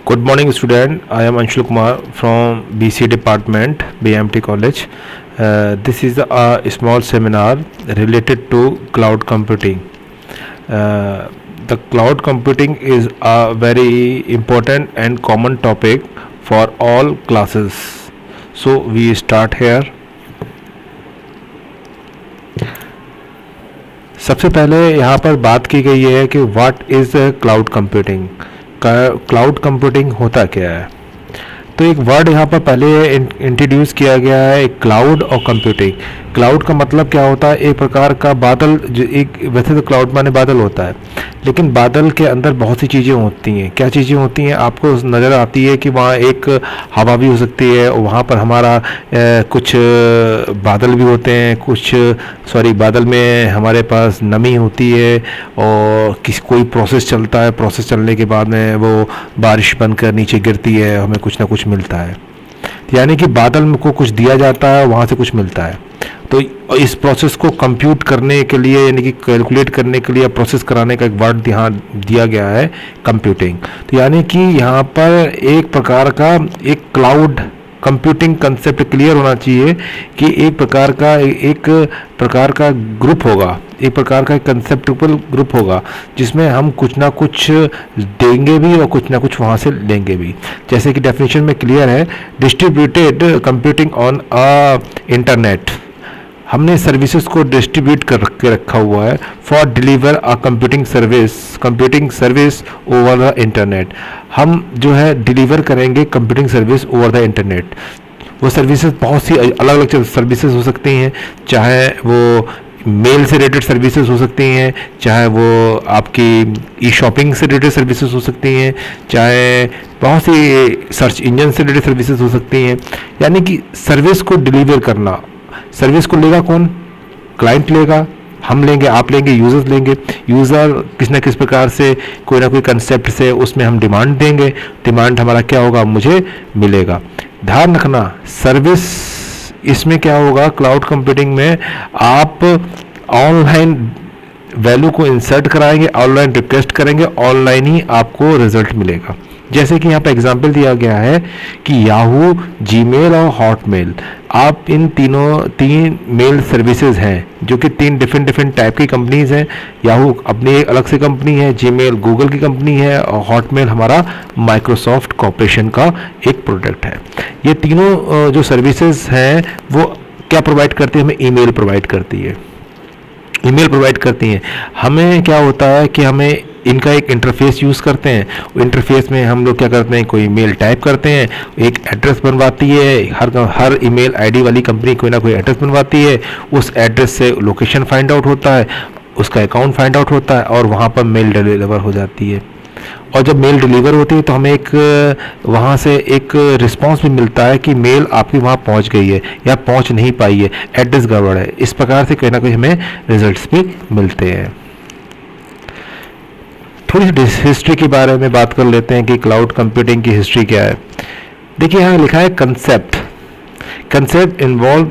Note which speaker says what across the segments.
Speaker 1: Good morning, student. I am Anshul Kumar from BC Department, BMT College. This is a small seminar related to cloud computing. The cloud computing is a very important and common topic for all classes. So we start here. सबसे पहले यहाँ पर बात की गई है कि what is cloud computing. Cloud computing होता क्या है. तो एक वर्ड यहाँ पर पहले इंट्रोड्यूस किया गया है, एक क्लाउड और कंप्यूटिंग. क्लाउड का मतलब क्या होता है, एक प्रकार का बादल. जो एक वैसे तो क्लाउड माने बादल होता है, लेकिन बादल के अंदर बहुत सी चीज़ें होती हैं. क्या चीज़ें होती हैं आपको नज़र आती है कि वहाँ एक हवा भी हो सकती है, और वहाँ पर हमारा कुछ बादल भी होते हैं, बादल में हमारे पास नमी होती है, और कोई प्रोसेस चलता है. प्रोसेस चलने के बाद में वो बारिश बनकर नीचे गिरती है, हमें कुछ ना कुछ मिलता है. यानी कि बादल को कुछ दिया जाता है, वहाँ से कुछ मिलता है. तो इस प्रोसेस को कंप्यूट करने के लिए, यानी कि कैलकुलेट करने के लिए, प्रोसेस कराने का एक वर्ड यहाँ दिया गया है, कंप्यूटिंग. तो यानी कि यहाँ पर एक प्रकार का एक क्लाउड कंप्यूटिंग कंसेप्ट क्लियर होना चाहिए कि एक प्रकार का ग्रुप होगा, एक प्रकार का कंसेप्टुअल ग्रुप होगा, जिसमें हम कुछ ना कुछ देंगे भी और कुछ ना कुछ वहाँ से लेंगे भी. जैसे कि डेफिनेशन में क्लियर है, distributed computing on a internet. हमने सर्विसेज को डिस्ट्रीब्यूट करके रखा हुआ है for deliver a computing service over the internet. हम जो है डिलीवर करेंगे computing service over the internet. वो सर्विसेज बहुत सी अलग अलग सर्विसेज हो सकती हैं, चाहे वो मेल से रिलेटेड सर्विसेज हो सकती हैं, चाहे वो आपकी ई शॉपिंग से रिलेटेड सर्विसेज हो सकती हैं, चाहे बहुत सी सर्च इंजन से रिलेटेड सर्विसेज हो सकती हैं. यानी कि सर्विस को डिलीवर करना. सर्विस को लेगा कौन? क्लाइंट लेगा, हम लेंगे, आप लेंगे, यूज़र्स लेंगे. यूज़र किस न किस प्रकार से कोई ना कोई कंसेप्ट से उसमें हम डिमांड देंगे. डिमांड हमारा क्या होगा, मुझे मिलेगा. ध्यान रखना, सर्विस इसमें क्या होगा, क्लाउड कंप्यूटिंग में आप ऑनलाइन वैल्यू को इंसर्ट कराएंगे, ऑनलाइन रिक्वेस्ट करेंगे, ऑनलाइन ही आपको रिजल्ट मिलेगा. जैसे कि यहाँ पर एग्जांपल दिया गया है कि याहू, जीमेल और हॉटमेल, आप इन तीन मेल सर्विसेज हैं जो कि तीन डिफरेंट टाइप की कंपनीज हैं. याहू अपनी एक अलग से कंपनी है, जीमेल गूगल की कंपनी है, और हॉटमेल हमारा माइक्रोसॉफ्ट कॉर्पोरेशन का एक प्रोडक्ट है. ये तीनों जो सर्विसेज हैं वो क्या प्रोवाइड करती है, हमें ईमेल प्रोवाइड करती है. हमें क्या होता है कि हमें इनका एक इंटरफेस यूज़ करते हैं. इंटरफेस में हम लोग क्या करते हैं, कोई मेल टाइप करते हैं, एक एड्रेस बनवाती है. हर ईमेल आईडी वाली कंपनी कोई ना कोई एड्रेस बनवाती है. उस एड्रेस से लोकेशन फाइंड आउट होता है, उसका अकाउंट फाइंड आउट होता है, और वहाँ पर मेल डिलीवर हो जाती है. और जब मेल डिलीवर होती है तो हमें वहाँ से एक रिस्पांस भी मिलता है कि मेल आपकी वहाँ पहुँच गई है या पहुँच नहीं पाई है, एड्रेस गड़बड़ है. इस प्रकार से कोई ना कोई हमें रिजल्ट्स भी मिलते हैं. थोड़ी सी हिस्ट्री के बारे में बात कर लेते हैं कि क्लाउड कंप्यूटिंग की हिस्ट्री क्या है. देखिए यहाँ लिखा है कंसेप्ट इन्वॉल्व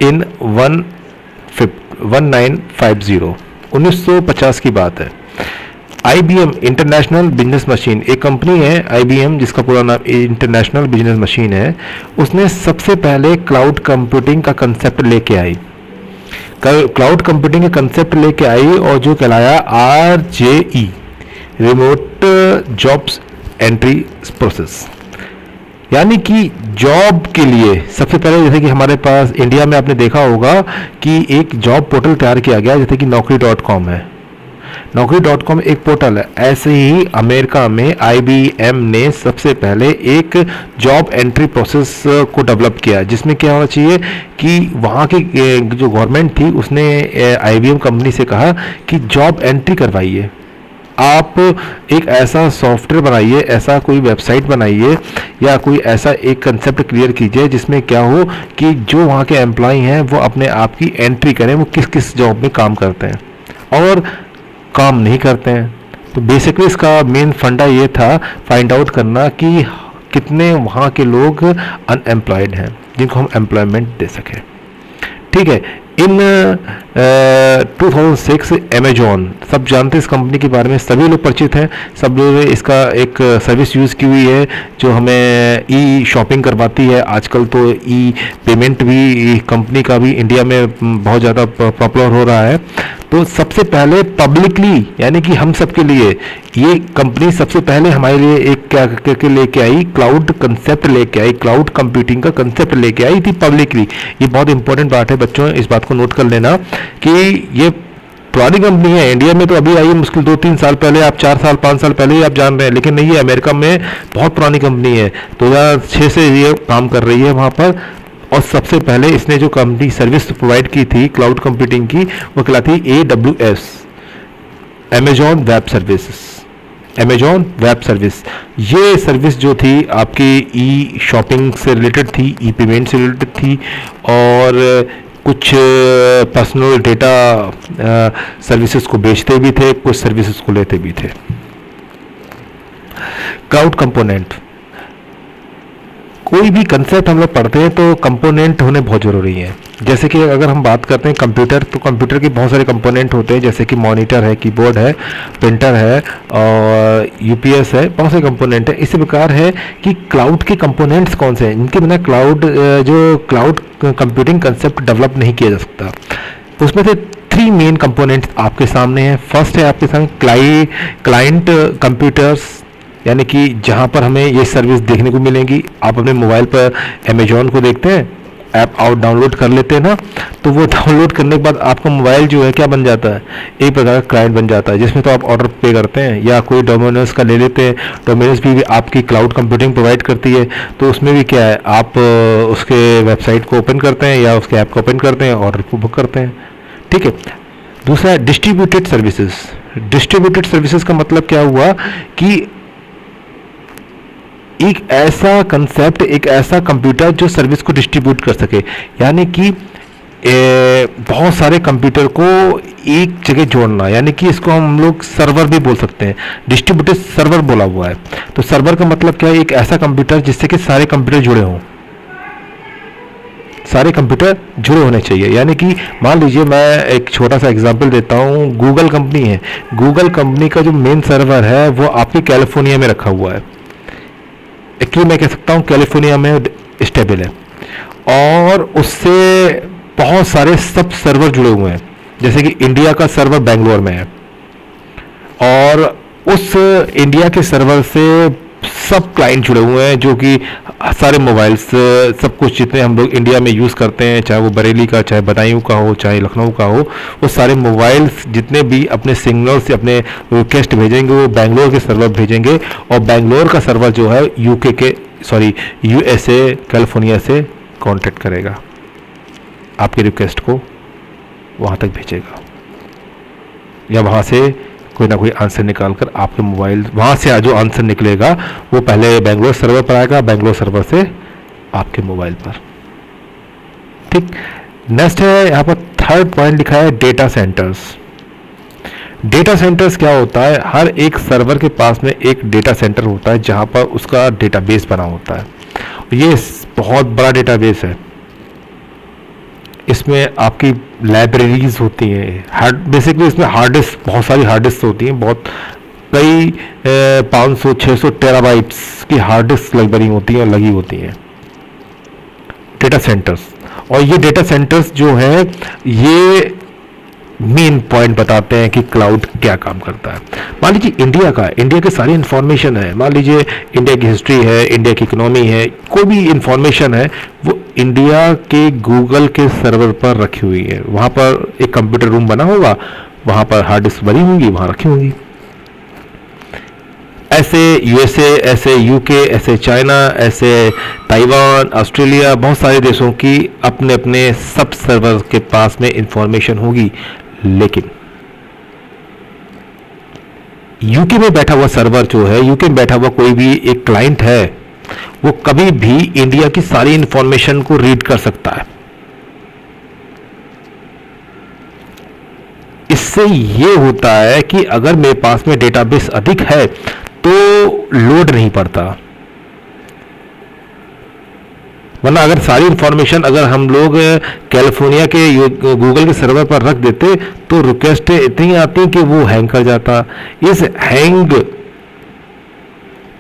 Speaker 1: इन 1950 की बात है. IBM इंटरनेशनल बिजनेस मशीन, एक कंपनी है IBM जिसका पूरा नाम इंटरनेशनल बिजनेस मशीन है. उसने सबसे पहले क्लाउड कंप्यूटिंग का कंसेप्ट लेके आई. क्लाउड कंप्यूटिंग का कंसेप्ट लेके आई और जो कहलाया RJE, remote jobs entry process. यानी कि जॉब के लिए सबसे पहले, जैसे कि हमारे पास इंडिया में आपने देखा होगा कि एक जॉब पोर्टल तैयार किया गया, जैसे कि Naukri.com है. Naukri.com एक पोर्टल है. ऐसे ही अमेरिका में IBM ने सबसे पहले एक जॉब एंट्री प्रोसेस को डेवलप किया, जिसमें क्या होना चाहिए कि वहाँ की जो गवर्नमेंट थी उसने IBM कंपनी से कहा कि जॉब एंट्री करवाइए, आप एक ऐसा सॉफ्टवेयर बनाइए, ऐसा कोई वेबसाइट बनाइए, या कोई ऐसा एक कंसेप्ट क्लियर कीजिए जिसमें क्या हो कि जो वहाँ के एम्प्लॉय हैं वो अपने आप की एंट्री करें, वो किस किस जॉब में काम करते हैं और काम नहीं करते हैं. तो बेसिकली इसका मेन फंडा ये था, फाइंड आउट करना कि कितने वहाँ के लोग अनएम्प्लॉयड हैं जिनको हम एम्प्लॉयमेंट दे सकें. ठीक है, इन 2006 अमेजॉन, सब जानते हैं इस कंपनी के बारे में, सभी लोग परिचित हैं, सब लोग इसका एक सर्विस यूज़ की हुई है जो हमें ई शॉपिंग करवाती है। आजकल तो ई पेमेंट भी कंपनी का भी इंडिया में बहुत ज़्यादा पॉपुलर हो रहा है। तो सबसे पहले पब्लिकली, यानी कि हम सबके लिए ये कंपनी सबसे पहले हमारे लिए एक क्या करके लेके आई, क्लाउड कंसेप्ट लेके आई, क्लाउड कंप्यूटिंग का कंसेप्ट लेके आई थी पब्लिकली। ये बहुत इंपॉर्टेंट बात है बच्चों, इस बात को नोट कर लेना कि ये पुरानी कंपनी है। इंडिया में तो अभी आई है, मुश्किल 2-3 साल पहले, आप 4 साल 5 साल पहले ही आप जान रहे हैं, लेकिन नहीं, ये अमेरिका में बहुत पुरानी कंपनी है, 2006 से ये काम कर रही है वहाँ पर। और सबसे पहले इसने जो कंपनी सर्विस प्रोवाइड की थी क्लाउड कंप्यूटिंग की, वो कहलाती AWS, Amazon web services. Amazon web service, ये सर्विस जो थी आपकी ई शॉपिंग से रिलेटेड थी, ई पेमेंट से रिलेटेड थी, और कुछ पर्सनल डेटा सर्विसेज को बेचते भी थे, कुछ सर्विसेज को लेते भी थे। क्लाउड कंपोनेंट, कोई भी कंसेप्ट हम लोग पढ़ते हैं तो कंपोनेंट होने बहुत ज़रूरी है। जैसे कि अगर हम बात करते हैं कंप्यूटर, तो कंप्यूटर के बहुत सारे कंपोनेंट होते हैं, जैसे कि मॉनिटर है, कीबोर्ड है, प्रिंटर है और यूपीएस है, बहुत सारे कंपोनेंट है। इसी प्रकार है कि क्लाउड के कंपोनेंट्स कौन से हैं, इनके बिना क्लाउड जो क्लाउड कंप्यूटिंग कंसेप्ट डेवलप नहीं किया जा सकता। उसमें से 3 मेन कंपोनेंट्स आपके सामने हैं। फर्स्ट है आपके सामने क्लाइंट कंप्यूटर्स, यानी कि जहाँ पर हमें ये सर्विस देखने को मिलेंगी। आप अपने मोबाइल पर अमेजॉन को देखते हैं, ऐप आउट डाउनलोड कर लेते हैं ना, तो वो डाउनलोड करने के बाद आपका मोबाइल जो है क्या बन जाता है, एक प्रकार का क्लाइंट बन जाता है, जिसमें तो आप ऑर्डर पे करते हैं, या कोई डोमिनोज का ले लेते हैं। डोमिनोज भी आपकी क्लाउड कंप्यूटिंग प्रोवाइड करती है, तो उसमें भी क्या है, आप उसके वेबसाइट को ओपन करते हैं या उसके ऐप को ओपन करते हैं, ऑर्डर को बुक करते हैं। ठीक है। दूसरा है डिस्ट्रीब्यूटेड सर्विसेज। डिस्ट्रीब्यूटेड सर्विसेज का मतलब क्या हुआ कि एक ऐसा कंसेप्ट, एक ऐसा कंप्यूटर जो सर्विस को डिस्ट्रीब्यूट कर सके, यानी कि बहुत सारे कंप्यूटर को एक जगह जोड़ना, यानी कि इसको हम लोग सर्वर भी बोल सकते हैं। डिस्ट्रीब्यूटेड सर्वर बोला हुआ है। तो सर्वर का मतलब क्या है, एक ऐसा कंप्यूटर जिससे कि सारे कंप्यूटर जुड़े हों, सारे कंप्यूटर जुड़े होने चाहिए। यानी कि मान लीजिए, मैं एक छोटा सा एग्जांपल देता हूँ, गूगल कंपनी है, गूगल कंपनी का जो मेन सर्वर है वो आपके कैलिफोर्निया में रखा हुआ है। एक्चुअली मैं कह सकता हूँ कैलिफोर्निया में स्टेबल है, और उससे बहुत सारे सब सर्वर जुड़े हुए हैं। जैसे कि इंडिया का सर्वर बेंगलोर में है, और उस इंडिया के सर्वर से सब क्लाइंट जुड़े हुए हैं, जो कि सारे मोबाइल्स, सब कुछ जितने हम लोग इंडिया में यूज़ करते हैं, चाहे वो बरेली का, चाहे बदायूं का हो, चाहे लखनऊ का हो, वो सारे मोबाइल्स जितने भी अपने सिग्नल से अपने रिक्वेस्ट भेजेंगे वो बेंगलोर के सर्वर भेजेंगे, और बेंगलोर का सर्वर जो है यूएसए कैलिफोर्निया से कांटेक्ट करेगा, आपकी रिक्वेस्ट को वहाँ तक भेजेगा, या वहाँ से कोई ना कोई आंसर निकाल कर आपके मोबाइल, वहाँ से जो आंसर निकलेगा वो पहले बेंगलोर सर्वर पर आएगा, बेंगलोर सर्वर से आपके मोबाइल पर। ठीक। नेक्स्ट है यहाँ पर थर्ड पॉइंट लिखा है डेटा सेंटर्स। डेटा सेंटर्स क्या होता है, हर एक सर्वर के पास में एक डेटा सेंटर होता है जहाँ पर उसका डेटाबेस बना होता है। ये बहुत बड़ा डेटाबेस है, इसमें आपकी लाइब्रेरीज होती हैं, बेसिकली इसमें हार्ड डिस्क, बहुत सारी हार्ड डिस्क होती हैं, बहुत कई 500-600 टेराबाइट्स की हार्ड डिस्क लाइब्रेरी होती हैं, लगी होती हैं डेटा सेंटर्स। और ये डेटा सेंटर्स जो है ये मेन पॉइंट बताते हैं कि क्लाउड क्या काम करता है। मान लीजिए इंडिया की सारी इन्फॉर्मेशन है, मान लीजिए इंडिया की हिस्ट्री है, इंडिया की इकोनॉमी है, कोई भी इन्फॉर्मेशन है, वो इंडिया के गूगल के सर्वर पर रखी हुई है। वहाँ पर एक कंप्यूटर रूम बना होगा, वहाँ पर हार्ड डिस्क बनी होंगी, वहाँ रखी होंगी। ऐसे यूएसए, ऐसे यूके, ऐसे चाइना, ऐसे ताइवान, ऑस्ट्रेलिया, बहुत सारे देशों की अपने अपने सब सर्वर के पास में इंफॉर्मेशन होगी। लेकिन यूके में बैठा हुआ सर्वर जो है, यूके में बैठा हुआ कोई भी एक क्लाइंट है, वो कभी भी इंडिया की सारी इंफॉर्मेशन को रीड कर सकता है। इससे ये होता है कि अगर मेरे पास में डेटाबेस अधिक है तो लोड नहीं पड़ता। वरना अगर सारी इंफॉर्मेशन अगर हम लोग कैलिफोर्निया के गूगल के सर्वर पर रख देते तो रिक्वेस्ट इतनी आती कि वो हैंग कर जाता। इस हैंग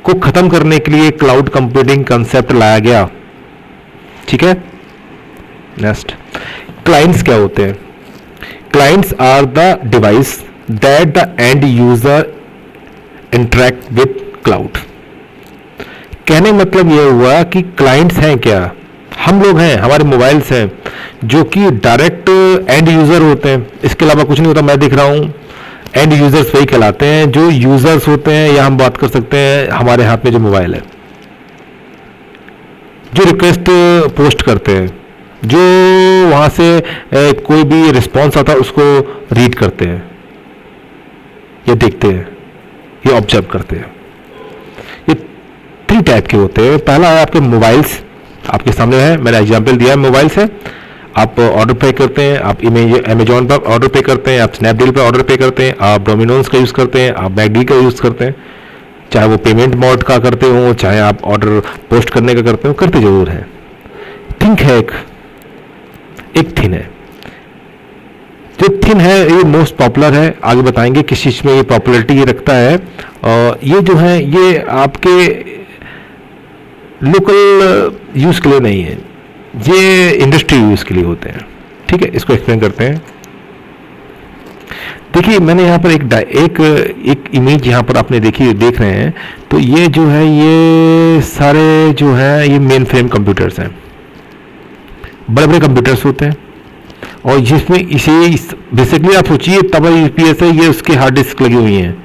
Speaker 1: को खत्म करने के लिए क्लाउड कंप्यूटिंग कंसेप्ट लाया गया। ठीक है, नेक्स्ट, क्लाइंट्स क्या होते हैं? Clients are the device that the end user interact with cloud. कहने मतलब यह हुआ कि क्लाइंट्स हैं क्या? हम लोग हैं, हमारे मोबाइल्स हैं जो कि डायरेक्ट एंड यूजर होते हैं, इसके अलावा कुछ नहीं होता। मैं दिख रहा हूं, एंड यूजर्स वही कहलाते हैं जो यूजर्स होते हैं, या हम बात कर सकते हैं हमारे हाथ में जो मोबाइल है, जो रिक्वेस्ट पोस्ट करते हैं, जो वहां से कोई भी रिस्पॉन्स आता है उसको रीड करते हैं, ये देखते हैं, ये ऑब्जर्व करते हैं। ये 3 टाइप के होते हैं। पहला है आपके मोबाइल्स, आपके सामने है, मैंने एग्जांपल दिया है मोबाइल से। आप ऑर्डर पे करते हैं, आप अमेजॉन पर ऑर्डर पे करते हैं, आप स्नैपडील पर ऑर्डर पे करते हैं, आप डोमिनोज का यूज़ करते हैं, आप मैकडी का यूज़ करते हैं, चाहे वो पेमेंट मोड का करते हो, चाहे आप ऑर्डर पोस्ट करने का करते हो, करते जरूर है। थिंक है एक थिन है, जो थिन है ये मोस्ट पॉपुलर है। आगे बताएंगे किस चीज़ में ये पॉपुलरिटी ये रखता है। और ये जो है ये आपके लोकल यूज़ के लिए नहीं है, ये इंडस्ट्री यूज़ के लिए होते हैं। ठीक है, इसको एक्सप्लेन करते हैं। देखिए मैंने यहाँ पर एक इमेज यहाँ पर आपने देखी देख रहे हैं, तो ये जो है ये सारे जो है ये मेन फ्रेम कंप्यूटर्स हैं, बड़े बड़े कंप्यूटर्स होते हैं। और जिसमें इसे बेसिकली आप सोचिए तब यूपीएस है, ये उसके हार्ड डिस्क लगी हुई हैं,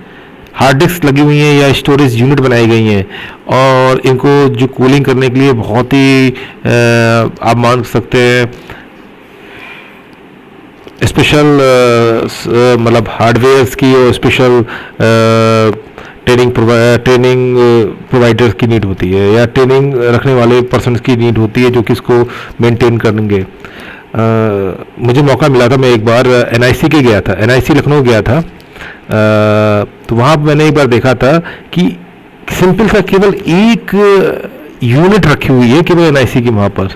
Speaker 1: हार्ड डिस्क लगी हुई हैं या स्टोरेज यूनिट बनाई गई हैं। और इनको जो कूलिंग करने के लिए बहुत ही आप मान सकते हैं स्पेशल मतलब हार्डवेयर्स की और स्पेशल ट्रेनिंग प्रोवाइडर्स की नीड होती है, या ट्रेनिंग रखने वाले पर्सन्स की नीड होती है जो कि इसको मेंटेन करेंगे। मुझे मौका मिला था, मैं एक बार एनआईसी के गया था, एनआईसी लखनऊ गया था। तो वहाँ मैंने एक बार देखा था कि सिंपल सा केवल एक यूनिट रखी हुई है केवल एनआईसी की वहाँ पर,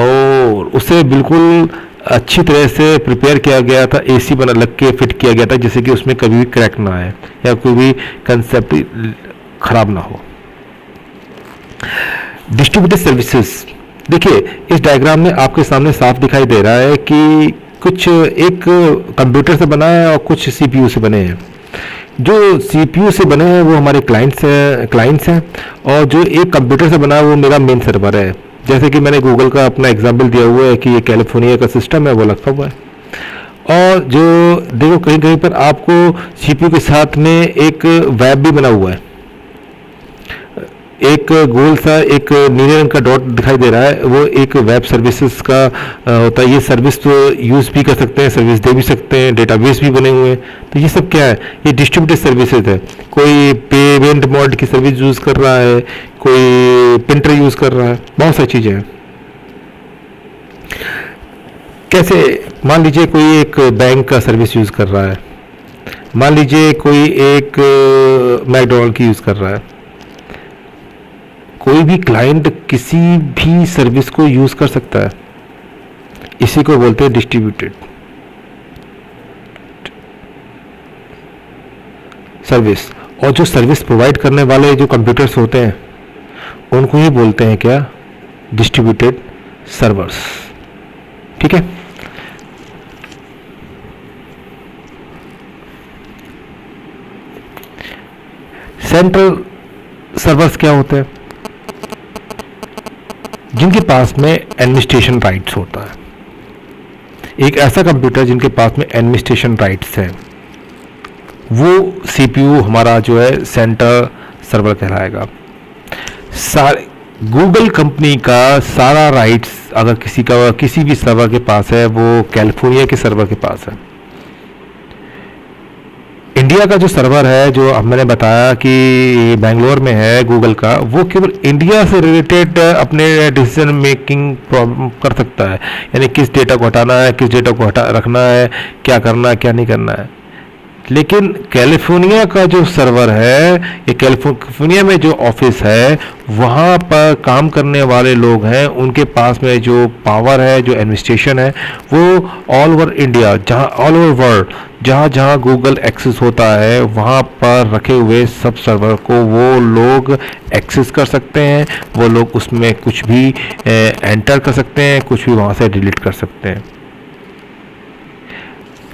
Speaker 1: और उसे बिल्कुल अच्छी तरह से प्रिपेयर किया गया था, एसी बना लग के फिट किया गया था जिससे कि उसमें कभी भी क्रैक ना आए या कोई भी कंसेप्ट खराब ना हो। डिस्ट्रीब्यूटेड सर्विसेज, देखिए इस डायग्राम में आपके सामने साफ दिखाई दे रहा है कि कुछ एक कंप्यूटर से बना है और कुछ सीपीयू से बने हैं। जो सीपीयू से बने हैं वो हमारे क्लाइंट्स हैं, और जो एक कंप्यूटर से बना है वो मेरा मेन सर्वर है। जैसे कि मैंने गूगल का अपना एग्जांपल दिया हुआ है कि ये कैलिफोर्निया का सिस्टम है, वो रखा हुआ है। और जो देखो कहीं कहीं पर आपको सीपीयू के साथ में एक वेब भी बना हुआ है, एक गोल सा एक नीले रंग का डॉट दिखाई दे रहा है, वो एक वेब सर्विसेज का होता है। ये सर्विस तो यूज़ भी कर सकते हैं, सर्विस दे भी सकते हैं, डेटाबेस भी बने हुए हैं। तो ये सब क्या है? ये डिस्ट्रीब्यूटेड सर्विसेज है। कोई पेमेंट मोड की सर्विस यूज़ कर रहा है, कोई प्रिंटर यूज़ कर रहा है, बहुत सारी चीज़ें हैं। कैसे? मान लीजिए कोई एक बैंक का सर्विस यूज़ कर रहा है, मान लीजिए कोई एक मैकडोनल्ड की यूज़ कर रहा है। कोई भी क्लाइंट किसी भी सर्विस को यूज कर सकता है, इसी को बोलते हैं डिस्ट्रीब्यूटेड सर्विस। और जो सर्विस प्रोवाइड करने वाले जो कंप्यूटर्स होते हैं उनको ही बोलते हैं क्या? Distributed servers. ठीक है, सेंट्रल सर्वर्स क्या होते हैं? जिनके पास में एडमिनिस्ट्रेशन राइट्स होता है। एक ऐसा कंप्यूटर जिनके पास में एडमिनिस्ट्रेशन राइट्स है, वो सीपीयू हमारा जो है सेंटर सर्वर कहलाएगा। सारे गूगल कंपनी का सारा राइट्स अगर किसी भी सर्वर के पास है, वो कैलिफोर्निया के सर्वर के पास है। इंडिया का जो सर्वर है, जो मैंने बताया कि बेंगलोर में है गूगल का, वो केवल इंडिया से रिलेटेड अपने डिसीजन मेकिंग कर सकता है, यानी किस डेटा को हटाना है, किस डेटा को रखना है, क्या करना है, क्या नहीं करना है। लेकिन कैलिफोर्निया का जो सर्वर है, ये कैलिफोर्निया में जो ऑफिस है, वहाँ पर काम करने वाले लोग हैं, उनके पास में जो पावर है, जो एडमिनिस्ट्रेशन है, वो ऑल ओवर इंडिया, जहाँ ऑल ओवर वर्ल्ड जहाँ जहाँ गूगल एक्सेस होता है, वहाँ पर रखे हुए सब सर्वर को वो लोग एक्सेस कर सकते हैं। वो लोग उसमें कुछ भी एंटर कर सकते हैं, कुछ भी वहाँ से डिलीट कर सकते हैं।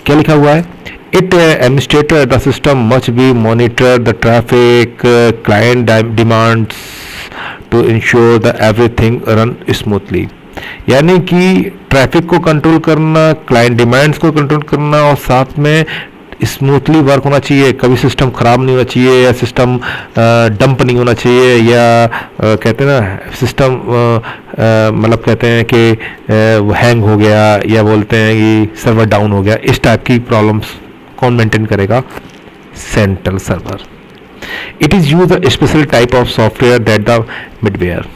Speaker 1: क्या लिखा हुआ है? It administrator the system must be monitor the traffic, client demands to ensure that everything run smoothly। यानी कि ट्रैफिक को कंट्रोल करना, क्लाइंट डिमांड्स को कंट्रोल करना, और साथ में स्मूथली वर्क होना चाहिए। कभी सिस्टम ख़राब नहीं होना चाहिए, या सिस्टम डंप नहीं होना चाहिए, या कहते हैं ना सिस्टम मतलब कहते हैं कि वो हैंग हो गया, या बोलते हैं कि सर्वर डाउन हो गया। इस टाइप की प्रॉब्लम्स कौन मेंटेन करेगा? Central server. It is use a special type of software that the middleware.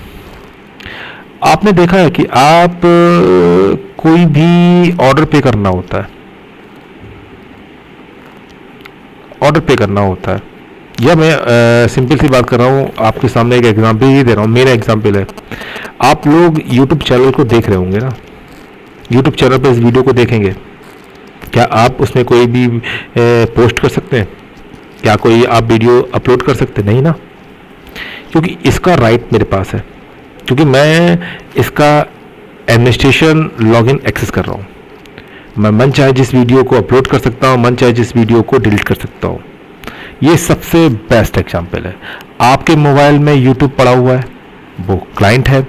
Speaker 1: आपने देखा है कि आप कोई भी ऑर्डर पे करना होता है, ऑर्डर पे करना होता है, या मैं सिंपल सी बात कर रहा हूँ, आपके सामने एक एग्जांपल ही दे रहा हूँ। मेरा एग्जांपल है, आप लोग यूट्यूब चैनल को देख रहे होंगे ना, यूट्यूब चैनल पे इस वीडियो को देखेंगे, क्या आप उसमें कोई भी पोस्ट कर सकते हैं? क्या कोई आप वीडियो अपलोड कर सकते हैं? नहीं ना, क्योंकि इसका राइट मेरे पास है, क्योंकि मैं इसका एडमिनिस्ट्रेशन लॉगिन एक्सेस कर रहा हूँ। मैं मन चाहे जिस वीडियो को अपलोड कर सकता हूँ, मन चाहे जिस वीडियो को डिलीट कर सकता हूँ। ये सबसे बेस्ट एग्जांपल है। आपके मोबाइल में यूट्यूब पड़ा हुआ है, वो क्लाइंट है,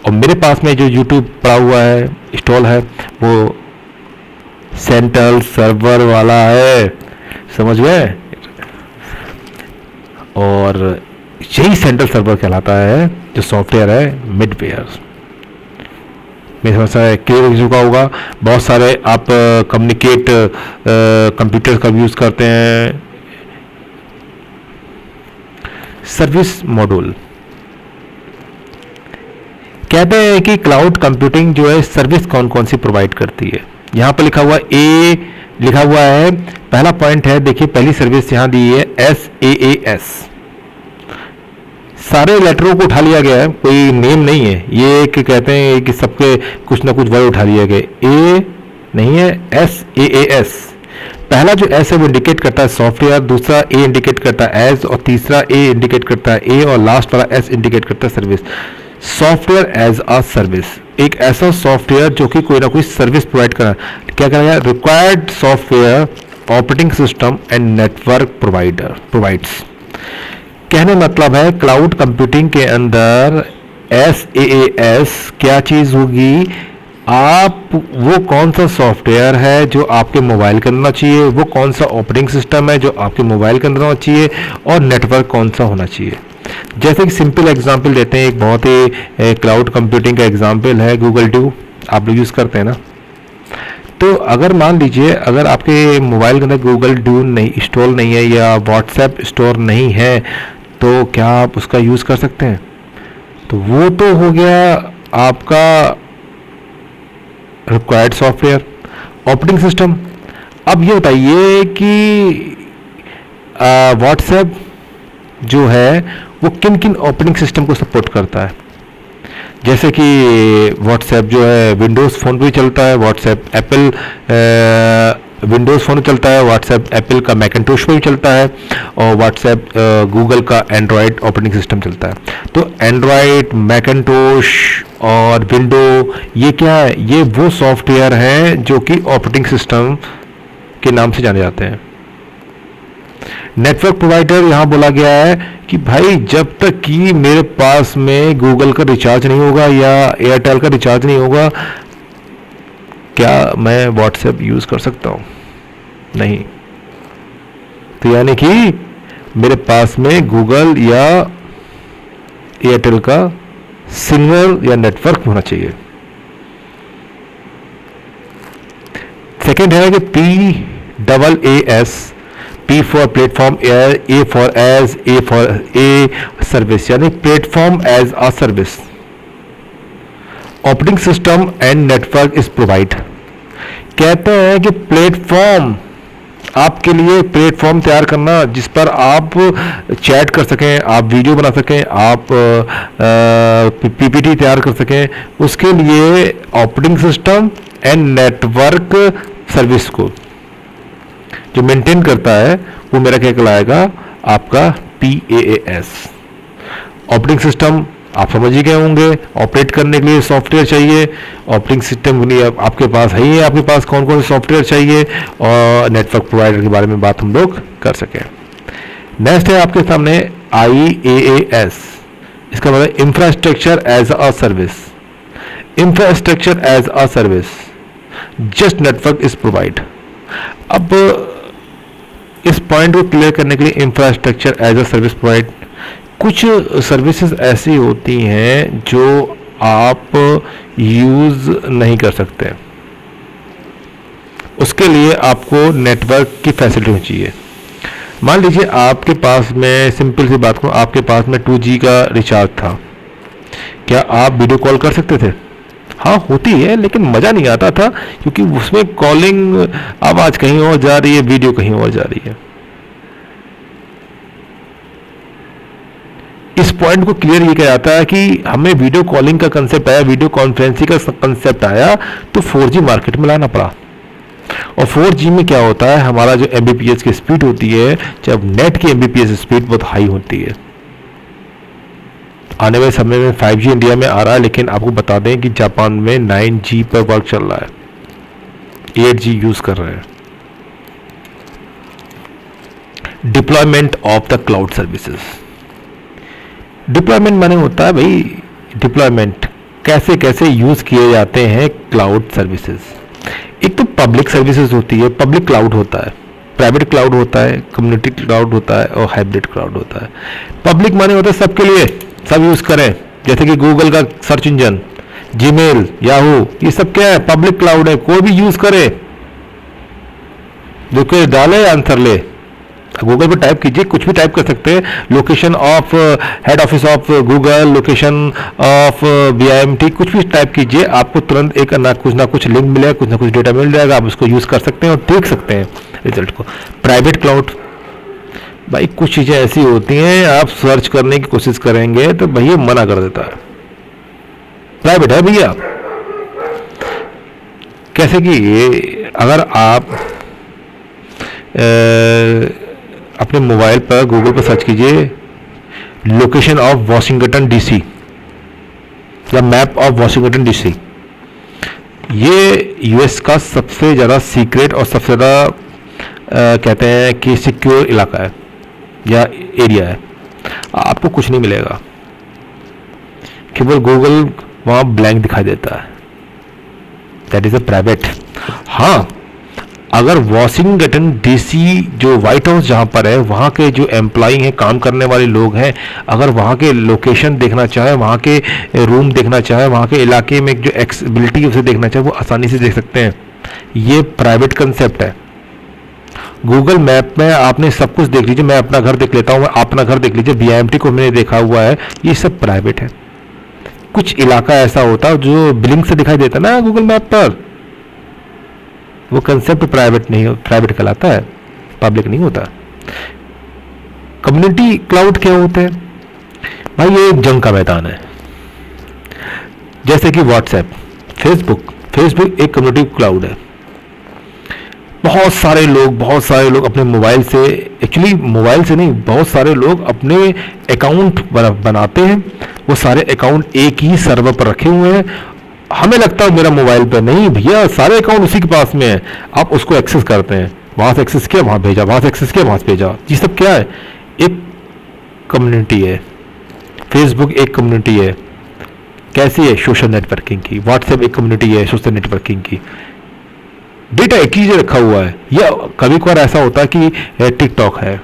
Speaker 1: और मेरे पास में जो यूट्यूब पड़ा हुआ है, इंस्टॉल है, वो सेंट्रल सर्वर वाला है। समझ गए? और यही सेंट्रल सर्वर कहलाता है, जो सॉफ्टवेयर है मिडवेयर। मेरे समझ से क्लियर हो चुका होगा। बहुत सारे आप कम्युनिकेट कंप्यूटर का यूज़ करते हैं। सर्विस मॉड्यूल कहते हैं कि क्लाउड कंप्यूटिंग जो है सर्विस कौन कौन सी प्रोवाइड करती है। यहाँ पर लिखा हुआ ए लिखा हुआ है, पहला पॉइंट है, देखिए पहली सर्विस यहाँ दी है SaaS। सारे लेटरों को उठा लिया गया है, कोई नेम नहीं है। ये कि कहते हैं कि सबके कुछ ना कुछ वर्ड उठा लिए गए, ए नहीं है, SaaS। पहला जो एस है वो इंडिकेट करता है सॉफ्टवेयर, दूसरा ए इंडिकेट करता है एज, और तीसरा ए इंडिकेट करता है ए, और लास्ट वाला एस इंडिकेट करता है service. Software as a service, एक ऐसा सॉफ्टवेयर जो कि कोई ना कोई सर्विस प्रोवाइड कर रहा है। क्या करेगा? Required software operating system and network provides. कहने मतलब है क्लाउड कंप्यूटिंग के अंदर SaaS क्या चीज़ होगी? आप वो कौन सा सॉफ्टवेयर है जो आपके मोबाइल के अंदर होना चाहिए, वो कौन सा ऑपरेटिंग सिस्टम है जो आपके मोबाइल के अंदर होना चाहिए, और नेटवर्क कौन सा होना चाहिए। जैसे कि सिंपल एग्जांपल देते हैं, एक बहुत ही क्लाउड कंप्यूटिंग का एग्जांपल है गूगल ड्यू। आप लोग यूज़ करते हैं ना, तो अगर मान लीजिए अगर आपके मोबाइल के अंदर गूगल ड्यू नहीं इंस्टॉल नहीं है, या व्हाट्सएप स्टोर नहीं है, तो क्या आप उसका यूज़ कर सकते हैं? तो वो तो हो गया आपका रिक्वायर्ड सॉफ्टवेयर ऑपरेटिंग सिस्टम। अब ये बताइए कि व्हाट्सएप जो है वो किन किन ऑपरेटिंग सिस्टम को सपोर्ट करता है। जैसे कि व्हाट्सएप जो है विंडोज़ फ़ोन पे चलता है, व्हाट्सएप एप्पल विंडोज़ फ़ोन चलता है, व्हाट्सएप एप्पल का मैकिंटोश पे भी चलता है, और व्हाट्सएप गूगल का एंड्रॉयड ऑपरेटिंग सिस्टम चलता है। तो एंड्रॉयड, मैकिंटोश और विंडो, ये क्या है? ये वो सॉफ्टवेयर हैं जो कि ऑपरेटिंग सिस्टम के नाम से जाने जाते हैं। नेटवर्क प्रोवाइडर यहाँ बोला गया है कि भाई जब तक कि मेरे पास में गूगल का रिचार्ज नहीं होगा या एयरटेल का रिचार्ज नहीं होगा, क्या मैं व्हाट्सएप यूज़ कर सकता हूँ? नहीं। तो यानी कि मेरे पास में गूगल या एयरटेल का सिग्नल या नेटवर्क होना चाहिए। सेकेंड है कि PaaS, P for platform, A for as, A for a service, यानी platform as a service. Operating system and network is provide. कहते हैं कि प्लेटफॉर्म आपके लिए प्लेटफॉर्म तैयार करना जिस पर आप चैट कर सकें, आप वीडियो बना सकें, आप पीपीटी तैयार कर सकें, उसके लिए operating system and network service को जो मेंटेन करता है वो मेरा क्या कहलाएगा, आपका PaaS। ऑपरेटिंग सिस्टम आप समझ ही गए होंगे, ऑपरेट करने के लिए सॉफ्टवेयर चाहिए, ऑपरेटिंग सिस्टम के लिए आपके पास है ही, आपके पास कौन कौन से सॉफ्टवेयर चाहिए, और नेटवर्क प्रोवाइडर के बारे में बात हम लोग कर सकें। नेक्स्ट है आपके सामने IaaS, इसका मतलब infrastructure as a service. Infrastructure as a service, just network is provide. अब इस पॉइंट को क्लियर करने के लिए infrastructure as a service provide, कुछ सर्विसेज ऐसी होती हैं जो आप यूज़ नहीं कर सकते, उसके लिए आपको नेटवर्क की फैसिलिटी होनी चाहिए। मान लीजिए आपके पास में, सिंपल सी बात करूं, आपके पास में 2G का रिचार्ज था, क्या आप वीडियो कॉल कर सकते थे? हाँ होती है, लेकिन मज़ा नहीं आता था, क्योंकि उसमें कॉलिंग आवाज़ कहीं और जा रही है, वीडियो कहीं और जा रही है। इस पॉइंट को क्लियर ये किया जाता है कि हमें वीडियो कॉलिंग का कंसेप्ट आया, वीडियो कॉन्फ्रेंसिंग का कंसेप्ट आया, तो 4G मार्केट में लाना पड़ा। और 4G में क्या होता है, हमारा जो Mbps की स्पीड होती है, जब नेट की Mbps स्पीड बहुत हाई होती है। आने वाले समय में 5G इंडिया में आ रहा है, लेकिन आपको बता दें कि जापान में 9G पर वर्क चल रहा है, 8G यूज कर रहे हैं। Deployment of the cloud services. Deployment माने होता है भाई, डिप्लॉयमेंट कैसे कैसे यूज किए जाते हैं क्लाउड सर्विसेज। एक तो पब्लिक सर्विसेज होती है, पब्लिक क्लाउड होता है, प्राइवेट क्लाउड होता है, कम्युनिटी क्लाउड होता है, और हाइब्रिड क्लाउड होता है। पब्लिक माने होता है सबके लिए, सब यूज करें, जैसे कि गूगल का सर्च इंजन, जीमेल, याहू, ये सब क्या है, पब्लिक क्लाउड है, कोई भी यूज करे, जो कोई डाले आंसर ले। गूगल पे टाइप कीजिए, कुछ भी टाइप कर सकते हैं, location of head office of Google, location of BIMT, कुछ भी टाइप कीजिए, आपको तुरंत एक ना कुछ लिंक मिलेगा, कुछ ना कुछ डेटा मिल जाएगा, आप उसको यूज कर सकते हैं और देख सकते हैं रिजल्ट को। प्राइवेट क्लाउड, भाई कुछ चीजें ऐसी होती हैं, आप सर्च करने की कोशिश करेंगे तो भैया मना कर देता है, प्राइवेट है भैया। कैसे कि अगर आप अपने मोबाइल पर गूगल पर सर्च कीजिए लोकेशन ऑफ वॉशिंगटन DC या मैप ऑफ वॉशिंगटन DC, ये US का सबसे ज़्यादा सीक्रेट और सबसे ज़्यादा कहते हैं कि सिक्योर इलाका है या एरिया है, आपको कुछ नहीं मिलेगा, केवल गूगल वहाँ ब्लैंक दिखाई देता है, दैट इज़ अ प्राइवेट। हाँ, अगर वॉशिंगटन DC जो व्हाइट हाउस जहाँ पर है, वहाँ के जो एम्प्लॉई हैं, काम करने वाले लोग हैं, अगर वहाँ के लोकेशन देखना चाहे, वहाँ के रूम देखना चाहे, वहाँ के इलाके में जो एक्सेसिबिलिटी है उसे देखना चाहे, वो आसानी से देख सकते हैं। ये प्राइवेट कंसेप्ट है। गूगल मैप में आपने सब कुछ देख लीजिए, मैं अपना घर देख लेता हूँ, आप अपना घर देख लीजिए, BIMT को मैंने देखा हुआ है, ये सब प्राइवेट है। कुछ इलाका ऐसा होता है जो ब्लिंक से दिखाई देता ना गूगल मैप पर, वो कंसेप्ट प्राइवेट नहीं, प्राइवेट कहलाता है, पब्लिक नहीं होता। कम्युनिटी क्लाउड क्या होते हैं भाई, ये एक जंग का मैदान है, जैसे कि व्हाट्सएप, फेसबुक एक कम्युनिटी क्लाउड है। बहुत सारे लोग अपने मोबाइल से, एक्चुअली मोबाइल से नहीं, बहुत सारे लोग अपने अकाउंट बनाते हैं, वो सारे अकाउंट एक ही सर्वर पर रखे हुए हैं। हमें लगता है मेरा मोबाइल पर, नहीं भैया, सारे अकाउंट उसी के पास में है, आप उसको एक्सेस करते हैं, वहां से एक्सेस किया वहां भेजा, वहां से एक्सेस किया वहां से भेजा। ये सब क्या है, एक कम्युनिटी है। फेसबुक एक कम्युनिटी है, कैसी है, सोशल नेटवर्किंग की। व्हाट्सएप एक कम्युनिटी है सोशल नेटवर्किंग की। डेटा एक ही रखा हुआ है। या कभी कभार ऐसा होता है कि टिकटॉक है,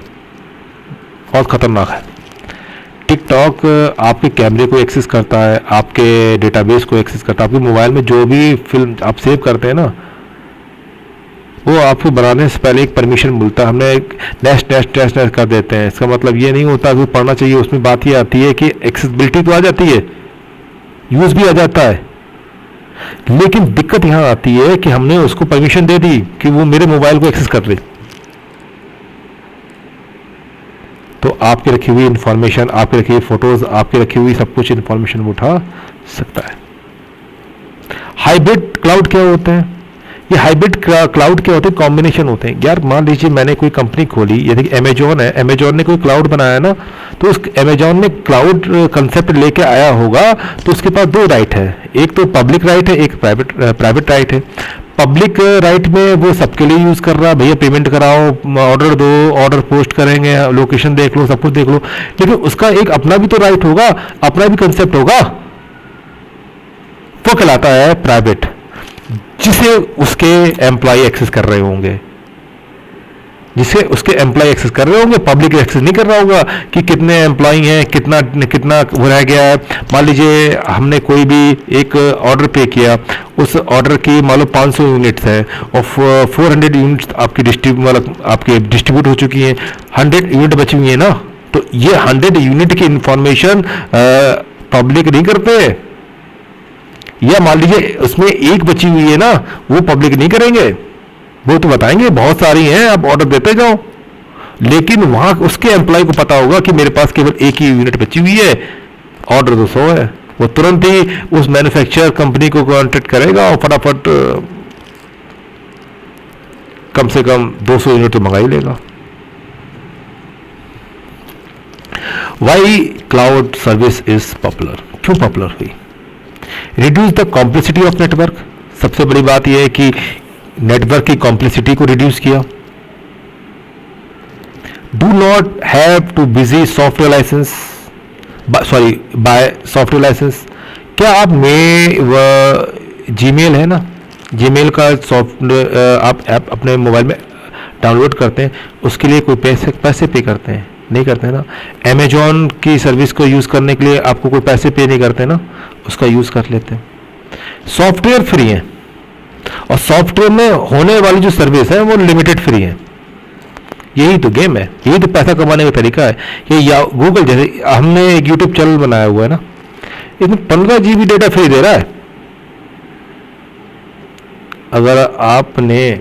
Speaker 1: बहुत खतरनाक है। टिकटॉक आपके कैमरे को एक्सेस करता है, आपके डेटाबेस को एक्सेस करता है, आपके मोबाइल में जो भी फिल्म आप सेव करते हैं ना, वो आपको बनाने से पहले एक परमिशन मिलता है, हमने एक नेक्स्ट कर देते हैं। इसका मतलब ये नहीं होता कि पढ़ना चाहिए, उसमें बात ये आती है कि एक्सेसिबिलिटी तो आ जाती है, यूज भी आ जाता है, लेकिन दिक्कत यहाँ आती है कि हमने उसको परमिशन दे दी कि वो मेरे मोबाइल को एक्सेस कर ले। तो आपकी रखी हुई इंफॉर्मेशन, आपकी रखी हुई फोटोज, आपकी रखी हुई सब कुछ इंफॉर्मेशन वो उठा सकता है। हाइब्रिड क्लाउड क्या होते हैं? ये हाइब्रिड क्लाउड क्या होते हैं? कॉम्बिनेशन होते हैं। यार मान लीजिए मैंने कोई कंपनी खोली, यदि अमेजोन है, अमेजोन ने कोई क्लाउड बनाया ना, तो उस अमेजोन ने क्लाउड कंसेप्ट लेके आया होगा, तो उसके पास दो राइट है, एक तो पब्लिक राइट है, एक प्राइवेट राइट है। पब्लिक राइट में वो सबके लिए यूज कर रहा है, भैया पेमेंट कराओ, ऑर्डर दो, ऑर्डर पोस्ट करेंगे, लोकेशन देख लो, सब कुछ देख लो। लेकिन उसका एक अपना भी तो राइट होगा, अपना भी कंसेप्ट होगा, वो कहलाता है प्राइवेट, जिसे उसके एम्प्लॉय एक्सेस कर रहे होंगे, जिसे उसके एम्प्लॉय एक्सेस कर रहे होंगे। पब्लिक एक्सेस नहीं कर रहा होगा कि कितने एम्प्लॉय हैं, कितना कितना वो रह गया है। मान लीजिए हमने कोई भी एक ऑर्डर पे किया, उस ऑर्डर की मान लो 500 यूनिट्स है और 400 यूनिट्स आपकी डिस्ट्रीब्यूट हो चुकी हैं, 100 यूनिट बची हुई है ना, तो ये 100 यूनिट की इंफॉर्मेशन पब्लिक नहीं करते। या मान लीजिए उसमें एक बची हुई है ना, वो पब्लिक नहीं करेंगे, वो तो बताएंगे बहुत सारी हैं, आप ऑर्डर देते जाओ। लेकिन वहां उसके एम्प्लॉय को पता होगा कि मेरे पास केवल एक ही यूनिट बची हुई है, ऑर्डर 200 है। वो तुरंत ही उस मैन्युफैक्चरर कंपनी को कांटेक्ट करेगा और फटाफट कम से कम 200 यूनिट तो मंगा ही लेगा। Why cloud service is popular? क्यों पॉपुलर हुई? Reduce the complexity of network. सबसे बड़ी बात यह है कि नेटवर्क की कॉम्प्लेक्सिटी को रिड्यूस किया। Do not have to busy software license, sorry buy software license. क्या आप जीमेल है ना, जीमेल का सॉफ्टवेयर आप ऐप अपने मोबाइल में डाउनलोड करते हैं, उसके लिए कोई पैसे पे करते हैं? नहीं करते ना। अमेजॉन की सर्विस को यूज़ करने के लिए आपको कोई पैसे पे नहीं करते ना, उसका यूज़ कर लेते हैं। सॉफ्टवेयर फ्री है और सॉफ्टवेयर में होने वाली जो सर्विस है वो लिमिटेड फ्री है। यही तो गेम है, यही तो पैसा कमाने का तरीका है। ये या गूगल जैसे हमने एक यूट्यूब चैनल बनाया हुआ है ना, इसमें 15 GB डेटा फ्री दे रहा है। अगर आपने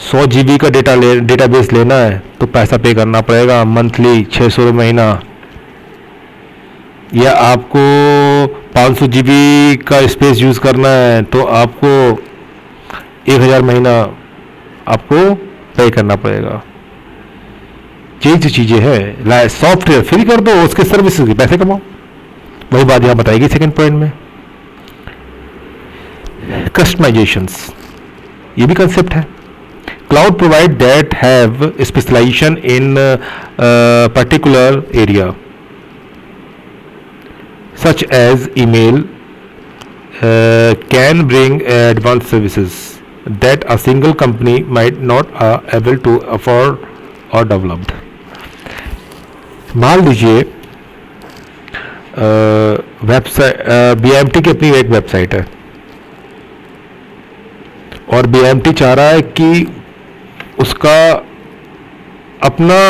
Speaker 1: 100 GB का डेटाबेस लेना है तो पैसा पे करना पड़ेगा मंथली, 600 रुपये महीना। या आपको 500 GB का स्पेस यूज करना है तो आपको 1000 महीना आपको पे करना पड़ेगा। यही जो चीजें हैं, सॉफ्टवेयर फ्री कर दो, उसके सर्विसेज के पैसे कमाओ। वही बात यहां बताएगी सेकंड पॉइंट में। कस्टमाइजेशंस, ये भी कंसेप्ट है। Cloud provide that have specialization in particular area such as email can bring advanced services that a single company might not able to afford or developed. मान लीजिए वेबसाइट BMT की अपनी एक website है और BMT चाह रहा है कि उसका अपना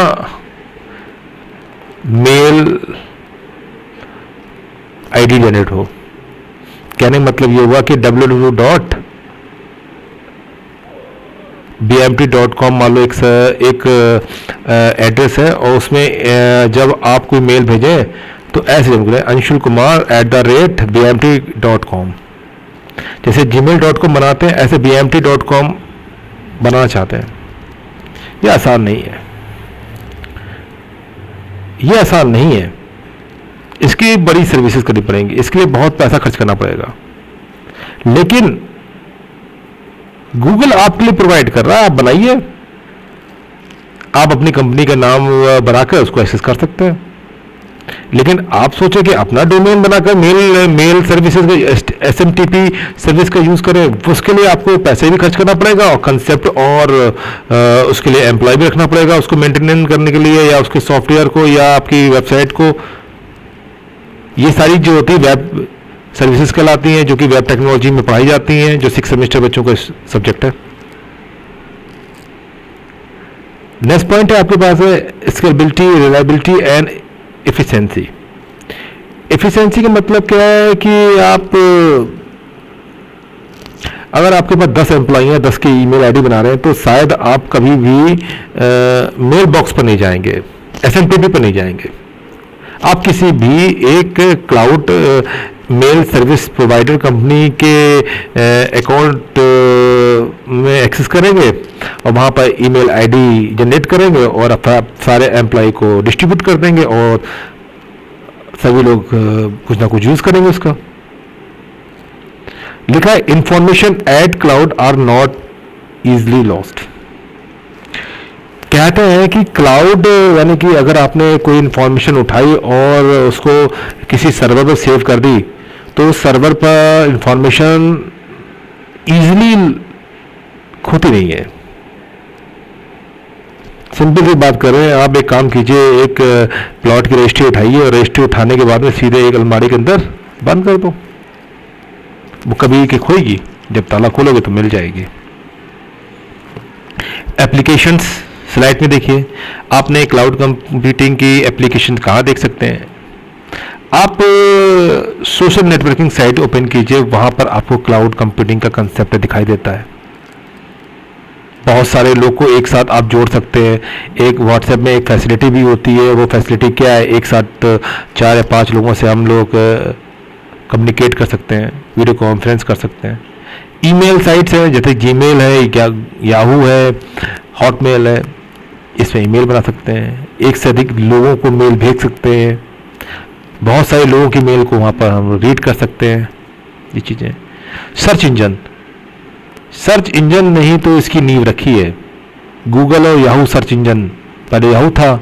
Speaker 1: मेल आईडी जनरेट हो। कहने का मतलब ये हुआ कि www.bmt.com मान लो एक एड्रेस है और उसमें जब आप कोई मेल भेजें तो ऐसे बोले anshul.kumar@bmt.com। जैसे gmail.com बनाते हैं ऐसे bmt.com बनाना चाहते हैं। ये आसान नहीं है, ये आसान नहीं है। इसकी बड़ी सर्विसेज करनी पड़ेंगी, इसके लिए बहुत पैसा खर्च करना पड़ेगा। लेकिन गूगल आपके लिए प्रोवाइड कर रहा है, आप बनाइए, आप अपनी कंपनी का नाम बनाकर उसको एक्सेस कर सकते हैं। लेकिन आप सोचे कि अपना डोमेन बनाकर मेल सर्विसेज का SMTP सर्विस का यूज करें, उसके लिए आपको पैसे भी खर्च करना पड़ेगा और कंसेप्ट और उसके लिए एम्प्लॉय भी रखना पड़ेगा उसको मेंटेनेंस करने के लिए, या उसके सॉफ्टवेयर को या आपकी वेबसाइट को। ये सारी जो होती है वेब सर्विसेज कहलाती हैं, जो कि वेब टेक्नोलॉजी में पढ़ाई जाती हैं, जो 6 सेमेस्टर बच्चों का सब्जेक्ट है। नेक्स्ट पॉइंट है आपके पास है scalability, reliability and efficiency. Efficiency का मतलब क्या है कि आप अगर आपके पास 10 एम्प्लॉई हैं, 10 की ईमेल आईडी बना रहे हैं, तो शायद आप कभी भी मेल बॉक्स पर नहीं जाएंगे, एसएमटीपी पर नहीं जाएंगे। आप किसी भी एक cloud mail service provider company के अकाउंट में एक्सेस करेंगे और वहाँ पर ईमेल आईडी जनरेट करेंगे और सारे एम्प्लॉय को डिस्ट्रीब्यूट कर देंगे और सभी लोग कुछ ना कुछ यूज करेंगे उसका। लिखा है information at cloud are not easily lost. कहते हैं कि क्लाउड यानी कि अगर आपने कोई इंफॉर्मेशन उठाई और उसको किसी सर्वर पर सेव कर दी तो उस सर्वर पर इंफॉर्मेशन इजीली खोती नहीं है। सिंपल सी बात करें, आप एक काम कीजिए, एक प्लॉट की रजिस्ट्री उठाइए और रजिस्ट्री उठाने के बाद में सीधे एक अलमारी के अंदर बंद कर दो। वो कभी की खोएगी, जब ताला खोलोगे तो मिल जाएगी। एप्लीकेशंस स्लाइड में देखिए, आपने क्लाउड कंप्यूटिंग की एप्लीकेशन कहाँ देख सकते हैं। आप सोशल नेटवर्किंग साइट ओपन कीजिए, वहाँ पर आपको क्लाउड कंप्यूटिंग का कंसेप्ट दिखाई देता है। बहुत सारे लोग को एक साथ आप जोड़ सकते हैं। एक व्हाट्सएप में एक फैसिलिटी भी होती है, वो फैसिलिटी क्या है, एक साथ 4 या 5 लोगों से हम लोग कम्युनिकेट कर सकते हैं, वीडियो कॉन्फ्रेंस कर सकते हैं। ईमेल साइट्स हैं जैसे जीमेल है, याहू है, हॉटमेल है, इसमें ईमेल बना सकते हैं, एक से अधिक लोगों को मेल भेज सकते हैं, बहुत सारे लोगों की मेल को वहाँ पर हम रीड कर सकते हैं, ये चीज़ें। सर्च इंजन नहीं तो इसकी नींव रखी है गूगल और याहू सर्च इंजन। पहले याहू था,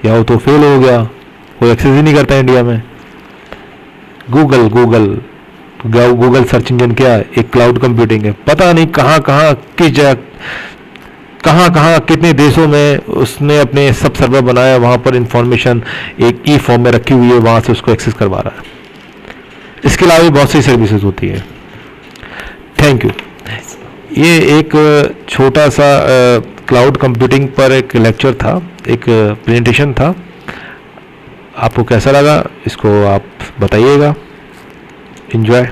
Speaker 1: याहू तो फेल हो गया, कोई एक्सेस ही नहीं करता इंडिया में। गूगल सर्च इंजन क्या है, एक क्लाउड कंप्यूटिंग है। पता नहीं कहाँ कहाँ किस जगह कहाँ कितने देशों में उसने अपने सब सर्वर बनाया, वहाँ पर इंफॉर्मेशन एक ई फॉर्म में रखी हुई है, वहाँ से उसको एक्सेस करवा रहा है। इसके अलावा भी बहुत सी सर्विसेज होती है। Thank you. ये एक छोटा सा क्लाउड कंप्यूटिंग पर एक लेक्चर था, एक प्रेजेंटेशन था। आपको कैसा लगा इसको आप बताइएगा। एंजॉय।